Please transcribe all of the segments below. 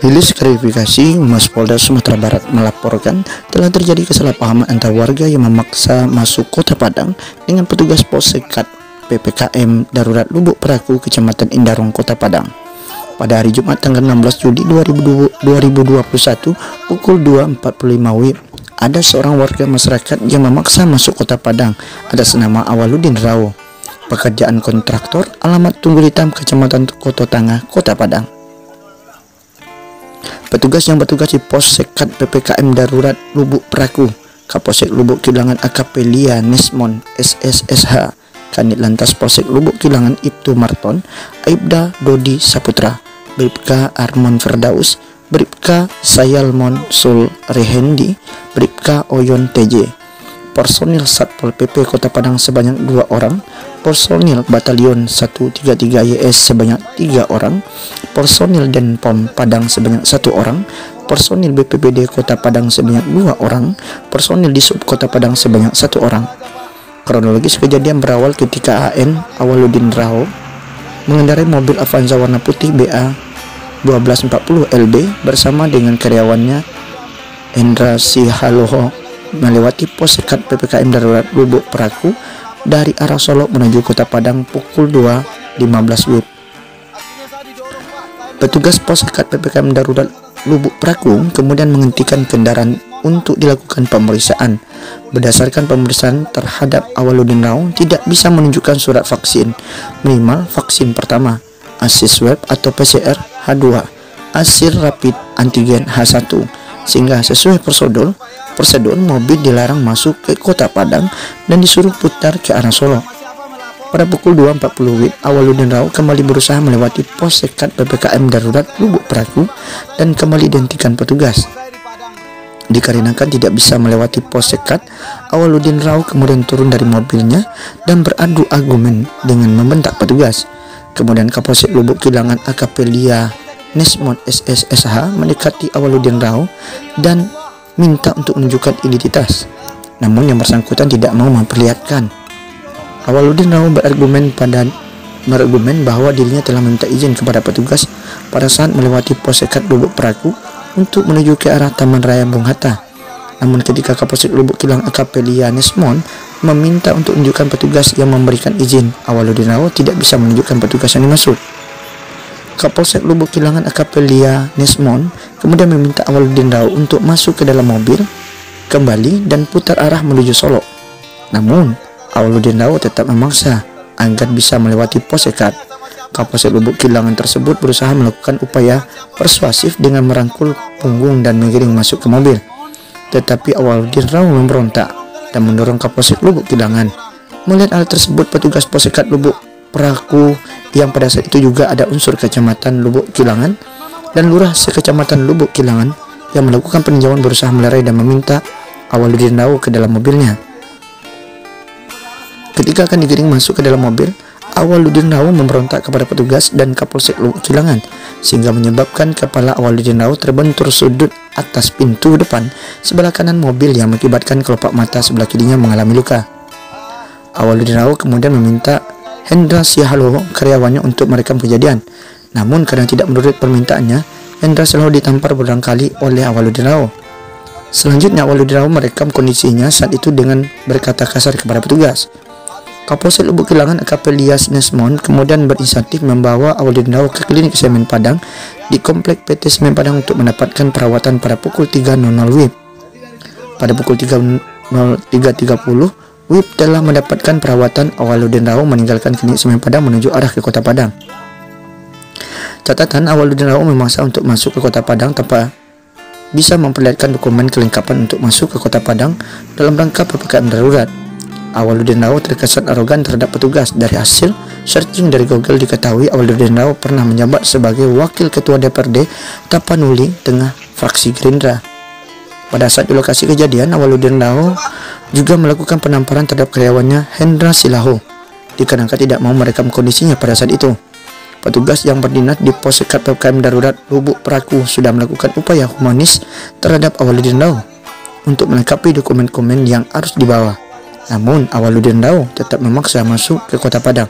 Rilis klarifikasi, Humas Polda Sumatera Barat melaporkan telah terjadi kesalahpahaman antara warga yang memaksa masuk Kota Padang dengan petugas Polsek PPKM Darurat Lubuk Praku, Kecamatan Indarong, Kota Padang. Pada hari Jumat tanggal 16 Juli 2021 pukul 2.45 WIB, ada seorang warga masyarakat yang memaksa masuk Kota Padang atas nama Awaludin Rao, pekerjaan kontraktor, alamat Tunggul Hitam, Kecamatan Koto Tangah, Kota Padang. Petugas yang bertugas di Polsek PPKM Darurat Lubuk Praku, Kapolsek Lubuk Kilangan AKP Lia Nesmon SSSH, Kanit Lantas Polsek Lubuk Kilangan Ibtu Marton, Aibda Dodi Saputra, Bribka Armon Firdaus, Bribka Sayalmon Sul Rehendi, Bribka Oyon TJ. Personil Satpol PP Kota Padang sebanyak 2 orang, personil Batalion 133 YS sebanyak 3 orang, personil Denpom Padang sebanyak 1 orang, personil BPBD Kota Padang sebanyak 2 orang, personil Disub Kota Padang sebanyak 1 orang. Kronologis kejadian berawal ketika AN Awaludin Rao mengendarai mobil Avanza warna putih BA 1240 LB bersama dengan karyawannya Hendra Sihaloho melewati pos sekat PPKM Darurat Lubuk Praku dari arah Solo menuju Kota Padang pukul 2.15 WIB. Petugas pos sekat PPKM Darurat Lubuk Praku kemudian menghentikan kendaraan untuk dilakukan pemeriksaan. Berdasarkan pemeriksaan terhadap Awaludin Rao tidak bisa menunjukkan surat vaksin minimal vaksin pertama, hasil swab atau PCR H2, hasil rapid antigen H1, sehingga sesuai prosedur mobil dilarang masuk ke Kota Padang dan disuruh putar ke arah Solo. Pada pukul 2.40 WIB, Awaludin Rao kembali berusaha melewati pos sekat PPKM Darurat Lubuk Praku dan kembali dihentikan petugas. Dikarenakan tidak bisa melewati pos sekat, Awaludin Rao kemudian turun dari mobilnya dan beradu argumen dengan membentak petugas. Kemudian Kapolsek Lubuk Kilangan AKP Lia Nesmon SSSH mendekati Awaludin Rao dan minta untuk menunjukkan identitas. Namun yang bersangkutan tidak mau memperlihatkan. Awaludin Rao berargumen bahwa dirinya telah meminta izin kepada petugas pada saat melewati pos sekat Lubuk Praku untuk menuju ke arah Taman Raya Bung Hatta. Namun ketika Kapolsek Lubuk Kilang AKP Lia Nesmon meminta untuk menunjukkan petugas yang memberikan izin, Awaludin Rao tidak bisa menunjukkan petugas yang dimaksud. Kapolsek Lubuk Kilangan AKP Lia Nesmon kemudian meminta Awaludin Rao untuk masuk ke dalam mobil kembali dan putar arah menuju Solo. Namun Awaludin Rao tetap memaksa agar bisa melewati pos sekat. Kapolsek Lubuk Kilangan tersebut berusaha melakukan upaya persuasif dengan merangkul punggung dan menggiring masuk ke mobil. Tetapi Awaludin Rao memberontak dan mendorong Kapolsek Lubuk Kilangan. Melihat hal tersebut, petugas pos sekat Lubuk Praku yang pada saat itu juga ada unsur Kecamatan Lubuk Kilangan dan Lurah Sekecamatan Lubuk Kilangan yang melakukan peninjauan berusaha melerai dan meminta Awaludin Rao ke dalam mobilnya. Ketika akan digiring masuk ke dalam mobil, Awaludin Rao memberontak kepada petugas dan Kapolsek Lubuk Kilangan sehingga menyebabkan kepala Awaludin Rao terbentur sudut atas pintu depan sebelah kanan mobil yang mengakibatkan kelopak mata sebelah kirinya mengalami luka. Awaludin Rao kemudian meminta Hendra Sihaloho, karyawannya, untuk merekam kejadian. Namun karena tidak menurut permintaannya, Hendra Sihaloho ditampar berulang kali oleh Awaludin Rao. Selanjutnya Awaludin Rao merekam kondisinya saat itu dengan berkata kasar kepada petugas. Kapolsek Lubuk Kilangan AKP Lia Nesmon kemudian berinisiatif membawa Awaludin Rao ke klinik Semen Padang di komplek PT Semen Padang untuk mendapatkan perawatan pada pukul 3.00 WIB. Pada pukul 3.30 WIB telah mendapatkan perawatan. Awaludin Rao meninggalkan klinik Semen Padang menuju arah ke Kota Padang. Catatan, Awaludin Rao memaksa untuk masuk ke Kota Padang tanpa bisa memperlihatkan dokumen kelengkapan untuk masuk ke Kota Padang dalam rangka PPKM darurat. Awaludin Rao terkesan arogan terhadap petugas. Dari hasil searching dari Google diketahui Awaludin Rao pernah menjabat sebagai Wakil Ketua DPRD Tapanuli Tengah fraksi Gerindra. Pada saat di lokasi kejadian, Awaludin Rao juga melakukan penamparan terhadap karyawannya Hendra Silaho dikarenakan tidak mau merekam kondisinya pada saat itu. Petugas yang berdinas di pos sekat PPKM Darurat Lubuk Praku sudah melakukan upaya humanis terhadap Awaludin Rao untuk melengkapi dokumen-dokumen yang harus dibawa. Namun Awaludin Rao tetap memaksa masuk ke Kota Padang.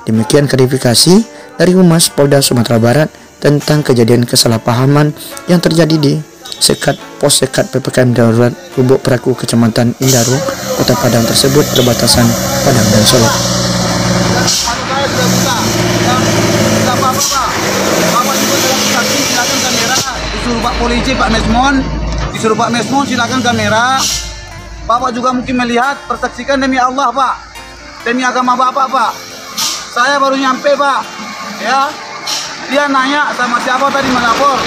Demikian klarifikasi dari Humas Polda Sumatera Barat tentang kejadian kesalahpahaman yang terjadi di pos sekat PPKM darurat Lubuk Praku, Kecamatan Indaru, Kota Padang tersebut berbatasan Padang dan Solok. Disuruh Pak Polisi, Pak Mesmon, silakan kamera. Bapak juga mungkin melihat, persaksikan demi Allah Pak, demi agama Bapak Pak. Saya baru nyampe Pak, ya. Dia nanya sama siapa tadi melapor.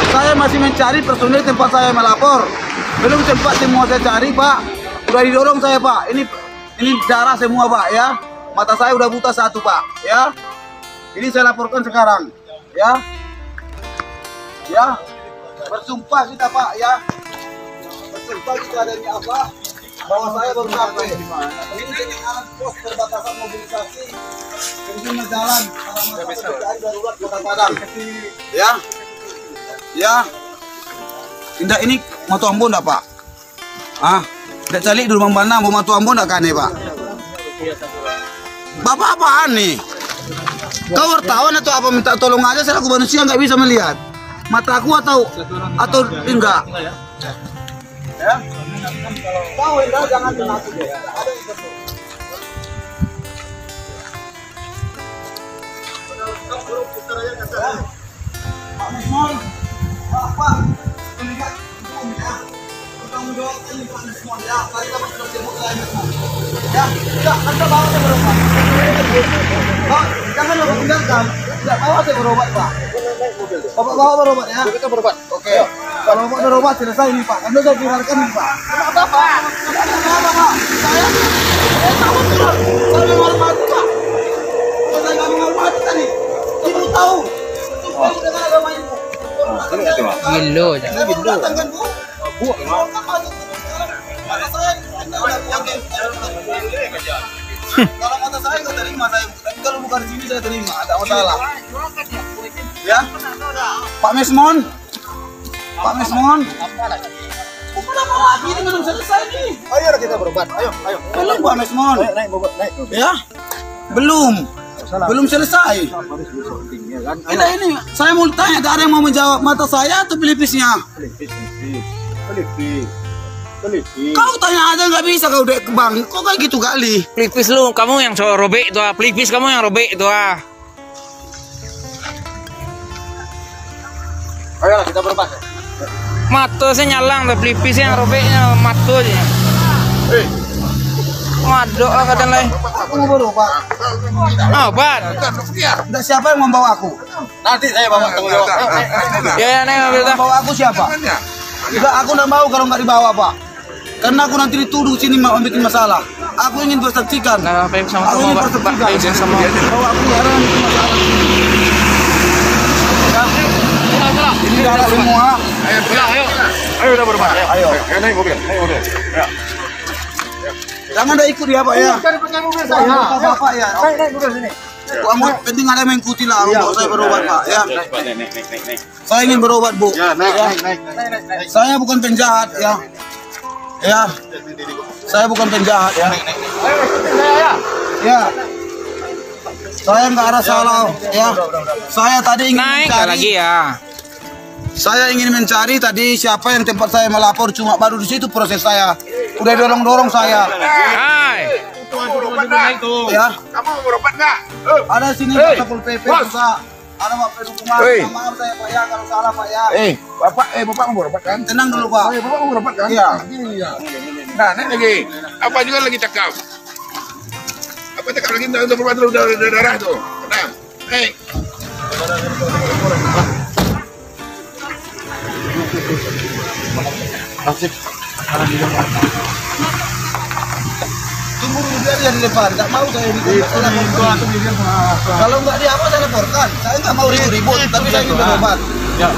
Saya masih mencari personil tempat saya melapor. Belum sempat semua saya cari Pak. Udah didorong saya Pak. Ini darah semua Pak ya. Mata saya udah buta satu Pak ya. Ini saya laporkan sekarang ya. Ya. Bersumpah kita Pak ya. Bersumpah kita demi Allah bahwa saya baru sampai. Ini dengan pos perbatasan mobilisasi pengguna jalan PPKM darurat Kota Padang. Ya. Ya. Indah ini moto Ambon enggak Pak? Ah, tidak calik di rumah mana mau moto Ambon enggak kan Pak? Bapak apaan nih? Kau wartawan atau apa, minta tolong aja, saya aku manusia nggak bisa melihat. Mataku atau enggak? Ya. Kau enggak jangan mengaku deh. Ada itu. Pak Mesmon, Pak, lihat bertanggung jawab ini Pak Mesmon ya. Tadi Bapak sudah jemput saya Mesmon. Ya, tidak, Anda bawa saya berobat. Pak, jangan Bapak tinggalkan. Tidak bawa saya berobat Pak. Bapak bawa berobat ya. Kita berobat. Oke. Kalau Bapak berobat selesai nih Pak. Anda sudah viralkan nih Pak. Kenapa Pak? Kenapa Pak? Saya takut Pak. Saya menghormati Pak. Saya nggak menghormati tadi. Ibu tahu. Ibu dengan agama ibu. Gilo jangan Gilo. Bu. Kalau kata saya nggak terima saya. Tapi kalau bukan di sini saya terima. Ada masalah. Ya. Pak Mesmon. Pak Mesmon. Bukan apa lagi ini belum selesai nih. Ayo kita berobat. Ayo. Belum Pak Mesmon. Naik berobat, naik. Ya. Belum selesai. Ini saya mau tanya, ada yang mau menjawab mata saya atau pelipisnya? Pelipis. Kau tanya aja nggak bisa kau dek bang, kok kayak gitu kali? pelipis lu, kamu yang robek itu ah, pelipis kamu yang robek itu ah. Ayo kita berobat. Mata saya nyalang, tapi pelipis yang robeknya mata aja. Waduh lah kadang lain. Aku mau berobat. Obat. Nggak, siapa yang membawa aku? Nanti saya bawa tanggung jawab. Ya nih mobil dah. Bawa aku siapa? Enggak, aku nggak mau kalau nggak dibawa Pak. Karena aku nanti dituduh sini mau bikin masalah. Aku ingin bersaksikan. Nah, apa yang sama Aku ingin Pak? bersaksikan. Sama. Bahwa aku heran bikin masalah. Ya. Ini darah semua. Ayo kita berobat. Ayo. Naik mobil. Ya. Jangan ada ikut ya Pak ya. Bapak ya. Naik mobil sini. Kamu penting ada yang mengikuti lah untuk saya berobat Pak ya. Naik. Saya ingin berobat Bu. Ya, naik. Saya bukan penjahat ya. Ya. Saya bukan penjahat ya. Ya. Saya nggak ada salah ya. Saya tadi ingin Naik mencari. lagi ya. Saya ingin mencari tadi siapa yang tempat saya melapor, cuma baru di situ proses saya. Udah dorong saya. Hai. Ya. Kamu mau berobat nggak? Ada sini Pak Satpol PP juga. Ada Pak Pedukuman. Maaf saya Pak ya kalau salah Pak ya. Bapak mau berobat kan? Tenang dulu Pak. Bapak mau berobat kan? Iya. Nah, naik lagi. Apa juga lagi cakap? Apa cakap lagi untuk berobat dulu darah tuh? Tenang. Naik. Tunggu dulu dia di depan. Nggak mau saya ribut. Kalau nggak dia apa saya laporkan. Saya nggak mau ribut, tapi saya ingin berobat. Ya,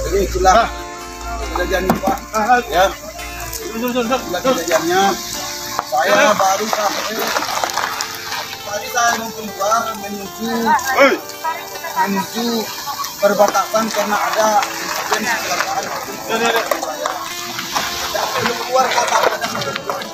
Jadi itulah kejadiannya Pak. Ya. Itulah kejadiannya. Saya baru sampai. Tadi saya mau keluar menuju perbatasan karena ada insiden kecelakaan. Saya keluar kota Padang.